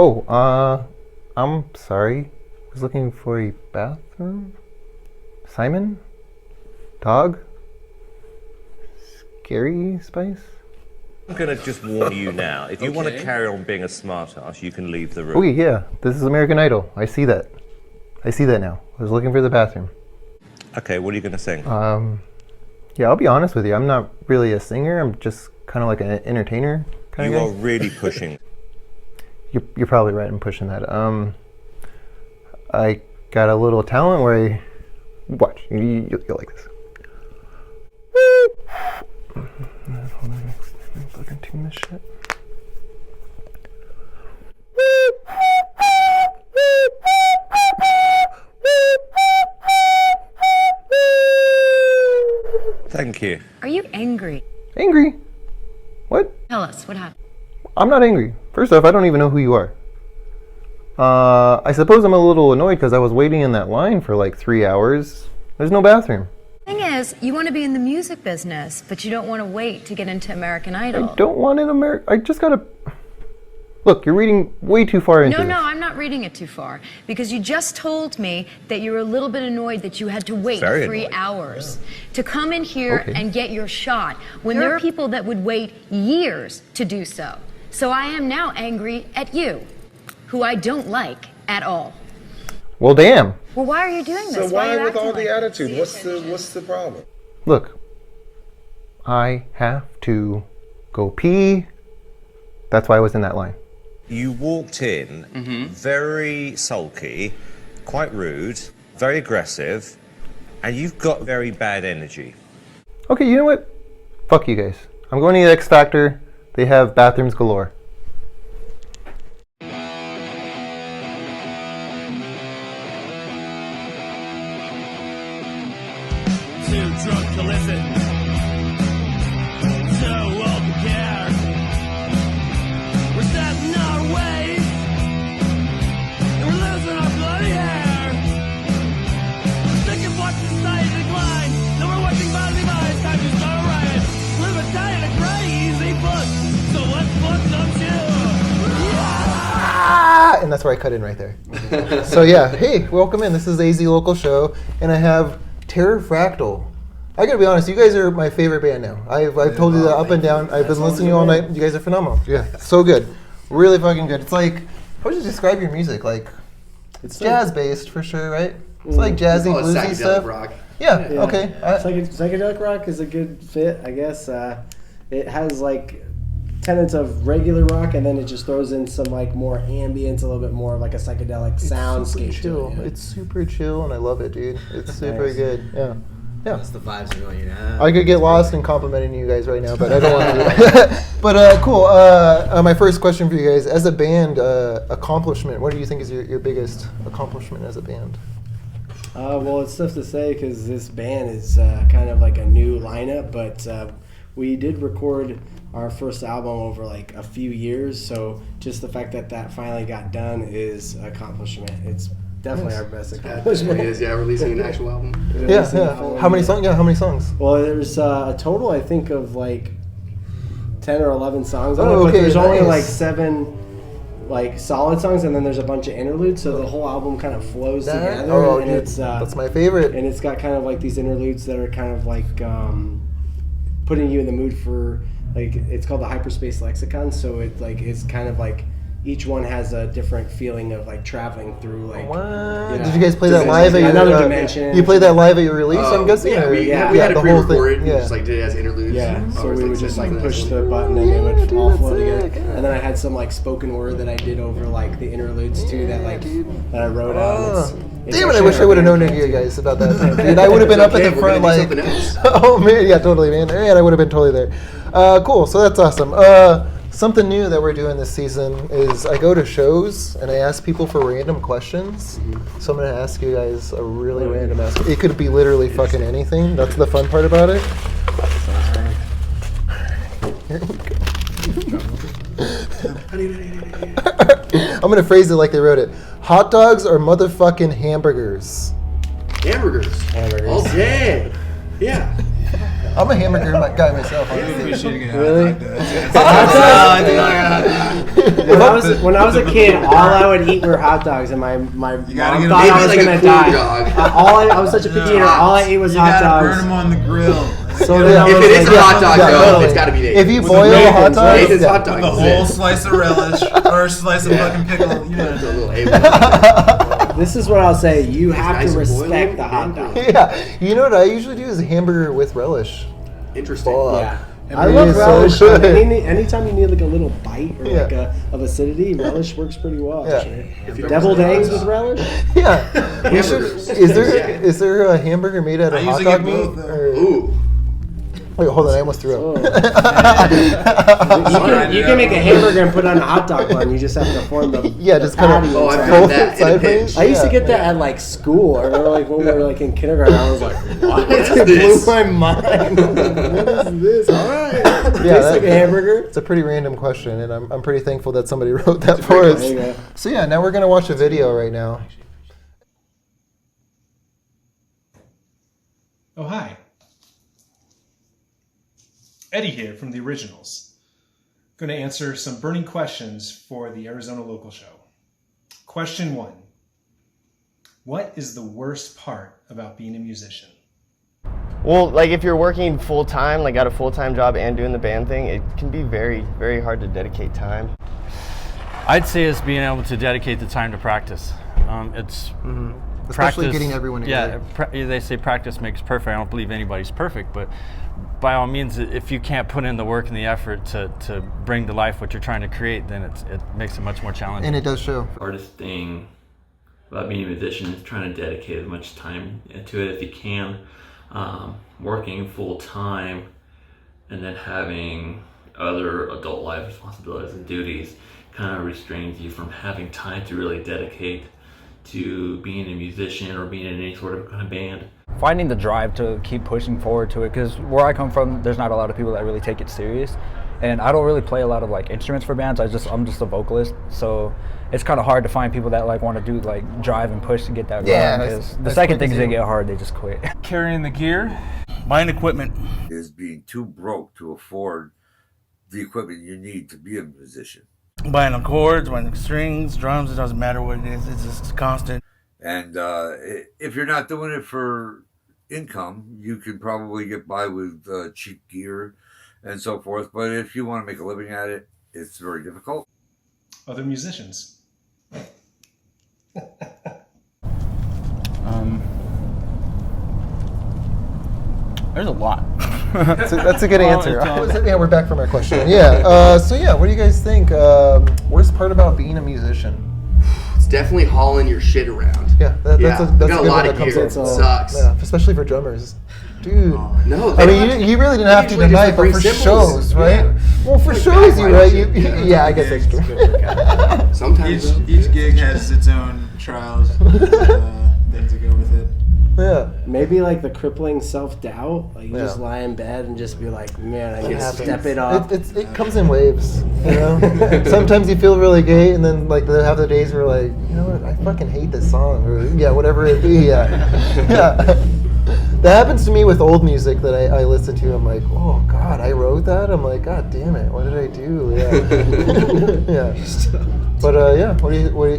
Oh, I'm sorry. I was looking for a bathroom. Simon? Dog? Scary Spice? I'm going to just warn you now. If you want to carry on being a smartass, you can leave the room. Oh, yeah. This is American Idol. I see that. I see that now. I was looking for the bathroom. Okay, what are you going to sing? Yeah, I'll be honest with you. I'm not really a singer. I'm just kind of like an entertainer kind of guy. You are really pushing. You're probably right in pushing that. I got a little talent where I... Watch. You'll like this. Hold on. Let me fucking tune this shit. Thank you. Are you angry? Angry? What? Tell us, what happened? I'm not angry. First off, I don't even know who you are. I suppose I'm a little annoyed because I was waiting in that line for like 3 hours. There's no bathroom. Thing is, you want to be in the music business, but you don't want to wait to get into American Idol. I don't want an American... I just gotta... Look, you're reading way too far into this. No, I'm not reading it too far. Because you just told me that you were a little bit annoyed that you had to wait Very 3 annoyed. hours to come in here Okay. and get your shot, when there are people that would wait years to do so. So I am now angry at you, who I don't like at all. Well, damn. Well, why are you doing this? So are why you with acting all like the this? attitude? What's the problem? Look. I have to go pee. That's why I was in that line. You walked in very sulky, quite rude, very aggressive, and you've got very bad energy. Okay, you know what? Fuck you guys. I'm going to the X Factor. They have bathrooms galore. Too drunk to listen. So old to care. We're setting our ways. And we're losing our bloody hair. We're sick of watching society decline. No more watching bodily minds. Time to start a riot. Live a diet of crazy books. So let's put some chill. Ah! And that's where I cut in right there. So yeah, hey, welcome in. This is the AZ Local Show, and I have Terra Fractal. I gotta be honest, you guys are my favorite band now. I've told you that up and down. I've been listening to you all night. You guys are phenomenal. Yeah, so good. Really fucking good. It's like, how would you describe your music? Like, it's jazz-based for sure, right? It's like jazzy, Oh, it's bluesy psychedelic stuff. rock. Yeah, okay. Psychedelic rock is a good fit, I guess. It has like tenets of regular rock, and then it just throws in some like more ambience, a little bit more of like a psychedelic soundscape. chill. To it, It's super chill, and I love it, dude. It's super Nice. good. Yeah. Yeah. That's the vibes are going in. I could get lost in complimenting you guys right now, but I don't want to do that. But cool. My first question for you guys, as a band, accomplishment, what do you think is your biggest accomplishment as a band? Well, it's tough to say because this band is kind of like a new lineup, but we did record our first album over like a few years, so just the fact that that finally got done is an accomplishment. It's definitely our best accomplishment. It is, yeah, releasing an actual album. Yeah. How many songs? Yeah, how many songs? Well, there's a total, I think, of like 10 or 11 songs. Oh, But okay, there's only nice. like 7 like solid songs, and then there's a bunch of interludes, so the whole album kind of flows together. Oh, and dude, it's that's my favorite. and it's got kind of like these interludes that are kind of like putting you in the mood for, like, it's called the Hyperspace Lexicon, so it like it's kind of like each one has a different feeling of like traveling through like What? yeah. Did you guys play that Dimensions. live at your Another dimension. You played that live at your release, I'm guessing? Yeah, or- we had the it whole thing. pre-recorded. Yeah. Just like did it as interludes. Yeah, so Always, we would just like send push that. the button and it would dude, all that's flow together. sick. And then I had some like spoken word that I did over like the interludes too, that like that I wrote out. It's Damn it! I actually wish I our would have known band you camp, too. guys about that. Dude, I would have been up at Okay, the we're front gonna like. do something else. Oh man, yeah, totally, man. Man, I would have been totally there. Cool. So that's awesome. Something new that we're doing this season is I go to shows and I ask people for random questions. So I'm gonna ask you guys a really random ask. It could be literally fucking anything. That's the fun part about it. Here we go. I'm gonna phrase it like they wrote it. Hot dogs or motherfucking hamburgers? Hamburgers. All day. Yeah. I'm a hamburger guy myself. I appreciate a good Really? hot dog. When I was a kid, all I would eat were hot dogs, and my mom gotta thought get I was maybe like gonna a die. corn dog. I was such a picky eater. All I ate was You hot gotta dogs. burn them on the grill. So then I If was it is like, a hot dog, though, totally. it's got to be Nathan's. If you With boil a hot Nathan's, dog, right? Nathan's yeah. hot dog. The is whole it. slice of relish or a slice of fucking pickle. You It's a know. little A1. this is what I'll say. You have nice to and boiled, respect the hot and dog. Yeah, you know what I usually do is a hamburger with relish. Interesting. Yeah. It I is love so relish. good. Anytime you need like a little bite or Yeah. like of acidity, relish works pretty well. Yeah. Actually. Deviled eggs with relish. Yeah, we should. Hamburgers. Is there a hamburger made out of I hot usually dog get meat? both, though. Or- Ooh. Wait, hold on, I almost threw up. You can make a hamburger and put it on a hot dog bun. You just have to form the Yeah, just kind patty of Oh, I've inside. done fold that it in a sideways. pinch. I used to Yeah. get that at like school. I remember like when we were like in kindergarten. I was like, "What? What's It this? blew my mind. What is this? All right, Yeah, tastes like a hamburger." It's a pretty random question, and I'm pretty thankful that somebody wrote that for us. There you go. So yeah, now we're gonna watch a video right now. Oh, hi. Eddie here from The Originals. Going to answer some burning questions for the Arizona Local Show. Question 1. What is the worst part about being a musician? Well, like if you're working full time, like got a full-time job and doing the band thing, it can be very, very hard to dedicate time. I'd say it's being able to dedicate the time to practice. It's Especially practice, getting everyone together. Yeah, they say practice makes perfect. I don't believe anybody's perfect, but by all means, if you can't put in the work and the effort to bring to life what you're trying to create, then it makes it much more challenging. And it does show. Hardest thing about being a musician is trying to dedicate as much time to it as you can. Working full time and then having other adult life responsibilities and duties kind of restrains you from having time to really dedicate to being a musician or being in any sort of kind of band. Finding the drive to keep pushing forward to it, because where I come from, there's not a lot of people that really take it serious, and I don't really play a lot of like instruments for bands. I'm just a vocalist, so it's kind of hard to find people that like want to do like drive and push to get that Yeah, going, because the that's second pretty things they easy. get hard, they just quit. Carrying the gear, buying equipment. Is being too broke to afford the equipment you need to be a musician. Buying the chords, buying the strings, drums, it doesn't matter what it is, it's just constant. And if you're not doing it for income, you can probably get by with cheap gear and so forth. But if you want to make a living at it, it's very difficult. Other musicians. There's a lot. That's a good Well, answer. it's, Yeah, we're back from our question. Yeah. So yeah, what do you guys think? Worst part about being a musician? It's definitely hauling your shit around. Yeah, that's Yeah, a we that's got a a good lot one of that comes gear. up. It sucks. Yeah, especially for drummers. Dude. No, I they mean, don't you really didn't have to usually just tonight, but bring for cymbals. shows, right? Yeah. Well, for Like shows, you backline right? shit, You, yeah. yeah, I guess that's true. Sometimes though. Each gig has its own trials, things that go with it. Yeah. Maybe like the crippling self-doubt, like you Yeah. just lie in bed and just be like, man, I It need to happens. step it up. It comes in waves, you know. Sometimes you feel really gay, and then like they have the days where like, you know what, I fucking hate this song, or yeah, whatever it be. Yeah, yeah. That happens to me with old music that I listen to. I'm like, oh God, I wrote that. I'm like, God damn it, what did I do? Yeah, yeah. But yeah,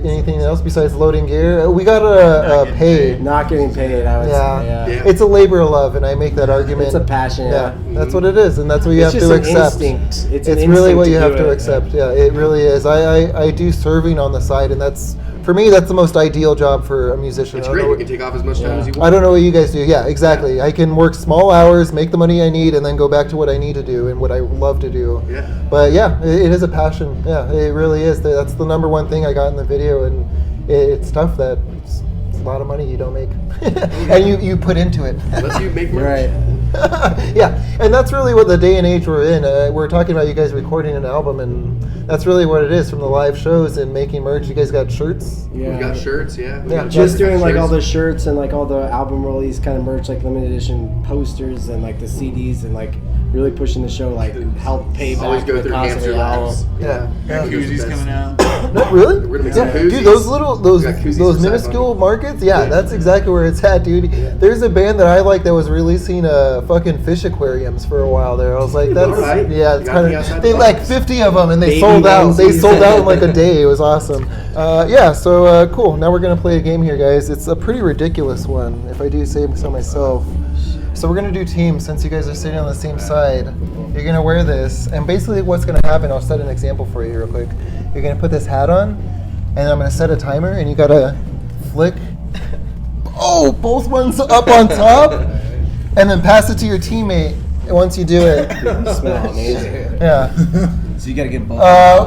anything else besides loading gear? We got paid. Not getting paid, I would say. Yeah. Yeah. It's a labor of love, and I make that argument. It's a passion. Yeah, that's what it is, and that's what you It's have just to an accept. instinct. It's an really instinct what to you have do to it, accept. Yeah, it really is. I do serving on the side, and that's for me. That's the most ideal job for a musician. It's I don't great. know You what- can take off as much time as you want. I don't know what you guys do. Yeah, exactly. I can work small hours, make the money I need, and then go back to what I need to do and what I love to do. Yeah. But yeah, it is a passion. Yeah, it really is. That's the number one thing I got in the video, and it's tough that it's a lot of money you don't make, and you put into it. Unless you make merch. Right. Yeah, and that's really what the day and age we're in. We're talking about you guys recording an album, and that's really what it is from the live shows and making merch. You guys got shirts? Yeah. We got shirts, yeah. We Yeah. got Just shirts. doing like Shirts. all the shirts and like all the album release kind of merch, like limited edition posters and like the CDs, and like really pushing the show, like help pay back Always go the through cost of hamster the album. laps. Yeah. Got Yeah. koozies coming out. No, really? We're gonna make some Yeah, koozies. dude, those We got koozies those for Side minuscule Bunny. markets. Yeah, that's exactly where it's at, dude. There's a band that I like that was releasing fucking fish aquariums for a while there. I was like, that's Alright. yeah, You it's gotta kind be of outside they the like box. 50 of them and they Baby sold out. They onesies. sold out in like a day. It was awesome. Yeah, so cool. Now we're gonna play a game here, guys. It's a pretty ridiculous one, if I do say so myself. So we're gonna do teams since you guys are sitting on the same side. You're gonna wear this, and basically what's gonna happen, I'll set an example for you real quick. You're gonna put this hat on, and I'm gonna set a timer, and you gotta flick, both ones up on top, and then pass it to your teammate once you do it. You smell amazing. Yeah. So you gotta get both.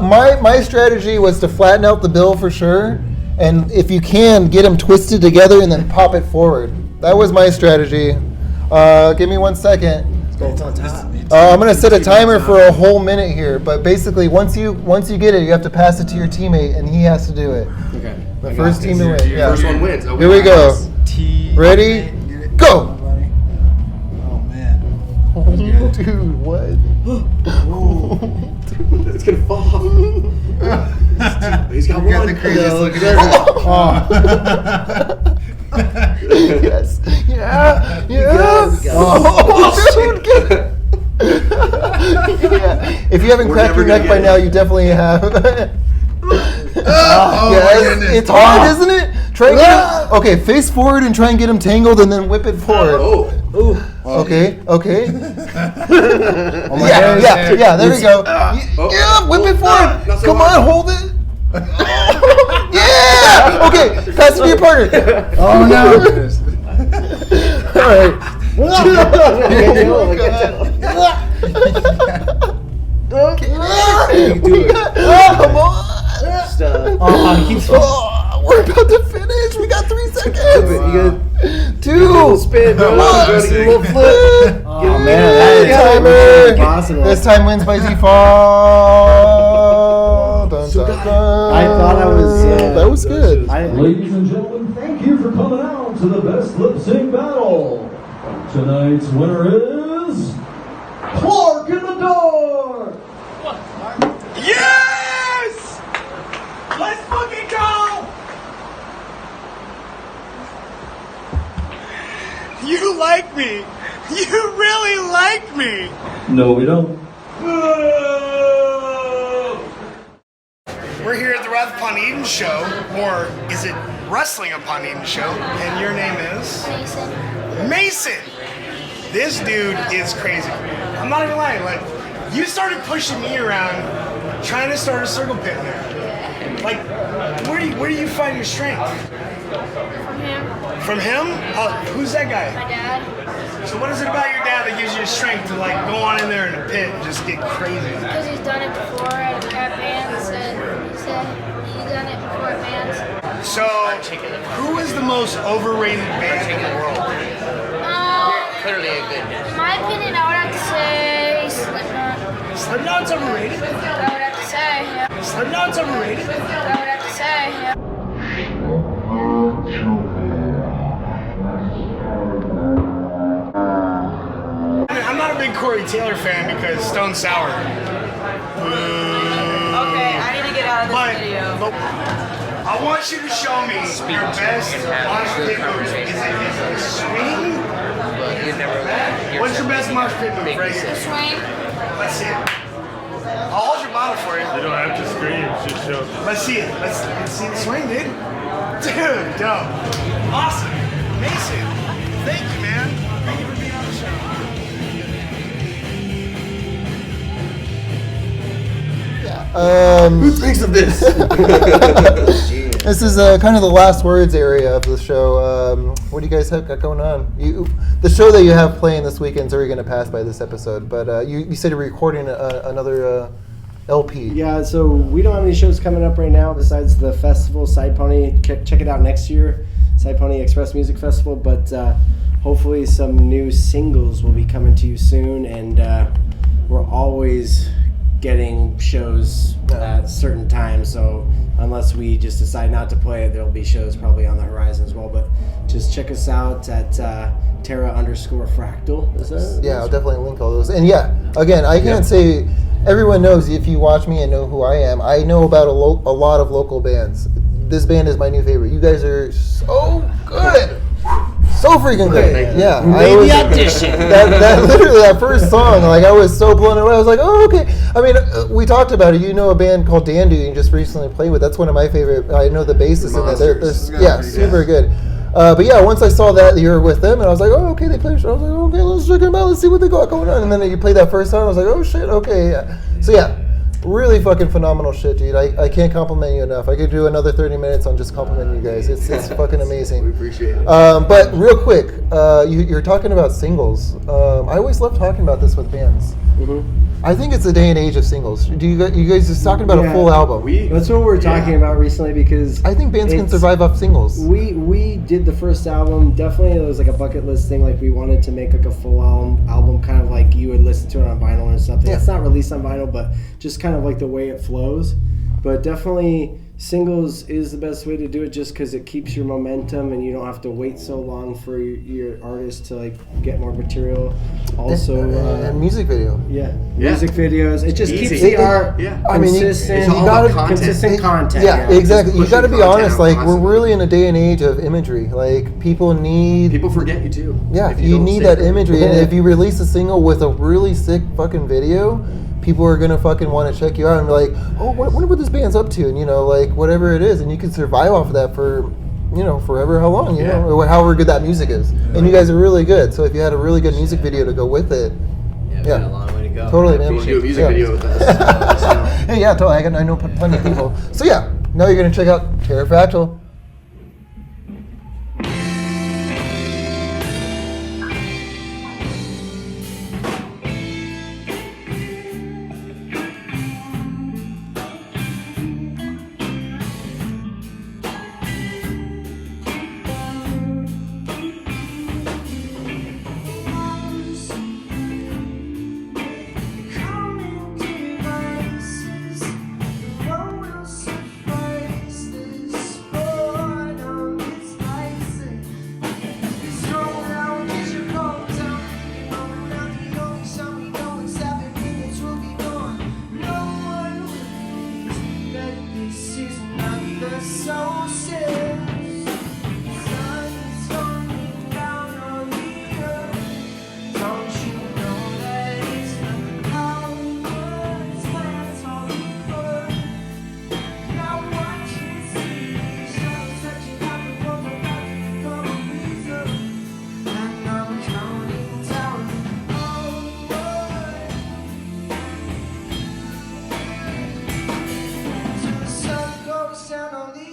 My strategy was to flatten out the bill for sure, and if you can, get them twisted together and then pop it forward. That was my strategy. Give me 1 second. It's on top. I'm gonna set a timer for a whole minute here, but basically once you get it, you have to pass it to your teammate, and he has to do it. Okay. The first team to win. Yeah. First one wins. Oh, Here we go. T. Ready? Go. Oh man. Dude, what? It's gonna fall off. He's got You got one. the craziest looking Yes. Yeah. Yeah. Yes. Oh, dude, get it. Yeah. If you haven't We're cracked never your neck gonna by get now, it. you definitely have. Oh, my Yes, goodness. it's hard, isn't it? Try and get him, okay, face forward and try and get him tangled, and then whip it forward. Okay. Okay. Oh my Yeah. gosh. Yeah. There we go. Yeah. Whip it forward. not so Come hard. on, hold it. Yeah. Okay. Pass it to your partner. Oh no. All right. Come on. Oh, he keeps We're about to finish. We got 3 seconds. You 2. spin, bro. Come on. You gotta get a little flip. Oh man, that is Timer. impossible. This time wins by default. Dun, dun, dun. I thought I was. That was good. Ladies and gentlemen, thank you for coming out to the best lip sync battle. Tonight's winner is Clark in the Dark. Yes! Let's fucking go! You like me. You really like me. No, we don't. We're here at the Wrath Upon Eden show, or is it Wrestling Upon Eden show? And your name is? Mason. Mason! This dude is crazy. I'm not even lying, like, you started pushing me around trying to start a circle pit in there. Like, where do you find your strength? From him. From him? Oh, who's that guy? My dad. So what is it about your dad that gives you the strength to like go on in there in the pit and just get crazy? Because he's done it before at bands, and he said he's done it before at bands. So, who is the most overrated band in the world? Clearly a good. In my opinion, I would have to say Slipknot. Slipknot's overrated? I would have to say, yeah. Slipknot's overrated? I would have to say, yeah. I'm not a big Corey Taylor fan because Stone Sour. Okay, I need to get out of this video. But I want you to show me your best mosh pit move. Is it swing? What's your best mosh pit move right here? Swing. Let's see it. I'll hold your bottle for you. You don't have to scream, just show. Let's see it. Let's see the swing, dude. Dude, dope. Awesome. Mason, thank you, man. Thank you for being on the show. Who thinks of this? This is kind of the last words area of the show. What do you guys have got going on? The show that you have playing this weekend is already going to pass by this episode, but you said you're recording another LP. Yeah, so we don't have any shows coming up right now besides the festival, Side Pony. Check it out next year, Side Pony Express Music Festival, but hopefully some new singles will be coming to you soon, and we're always getting shows at certain times, so unless we just decide not to play it, there'll be shows probably on the horizon as well, but just check us out at Terra_Fractal. Is that? Yeah, I'll definitely link all those. And yeah, again, I can't say everyone knows, if you watch me and know who I am, I know about a lot of local bands. This band is my new favorite. You guys are so good. So freaking good. Yeah. Maybe audition. That literally, that first song, like, I was so blown away. I was like, oh, okay. I mean, we talked about it. You know a band called Dandu you just recently played with. That's one of my favorite. I know the bassist in that. They're super good. But yeah, once I saw that you were with them, and I was like, oh, okay, they play a show. I was like, okay, let's check them out. Let's see what they got going on. And then you played that first song. I was like, oh, shit, okay, yeah. So yeah. Really fucking phenomenal shit, dude. I can't compliment you enough. I could do another 30 minutes on just complimenting you guys. It's fucking amazing. We appreciate it. But real quick, you're talking about singles. I always love talking about this with bands. I think it's the day and age of singles. Do you guys just talking about a full album? That's what we're talking about recently, because I think bands can survive off singles. We did the first album. Definitely, it was like a bucket list thing. Like, we wanted to make like a full album, kind of like you would listen to it on vinyl or something. Yeah. It's not released on vinyl, but just kind of like the way it flows. But definitely, singles is the best way to do it, just because it keeps your momentum and you don't have to wait so long for your artist to like get more material. Also, and music video. Music videos. It just Easy. keeps the art I mean, consistent. you gotta consistent content. Yeah, exactly. You got to be honest. Like, we're really in a day and age of imagery. Like, people forget you too. Yeah, you need that imagery. And if you release a single with a really sick fucking video, people are gonna fucking want to check you out and be like, oh, wonder what this band's up to, and like whatever it is, and you can survive off of that for, forever, how long, you know, or however good that music is. And you guys are really good. So if you had a really good music video to go with it, a long way to go. Totally, man. Do a music video with us. Hey, yeah, totally. I know plenty of people. So yeah, now you're gonna check out Terra Fractal. Down on the